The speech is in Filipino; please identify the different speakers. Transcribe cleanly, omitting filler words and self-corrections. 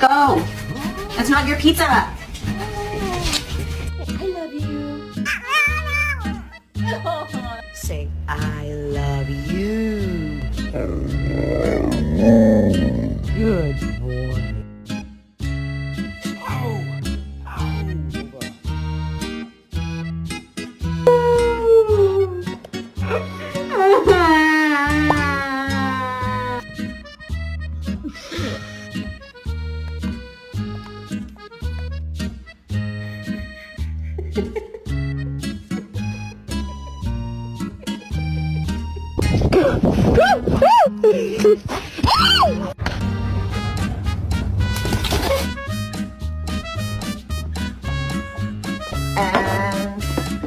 Speaker 1: Go! That's not your pizza!
Speaker 2: I love you. Say, I love you. Good boy.
Speaker 3: Woo!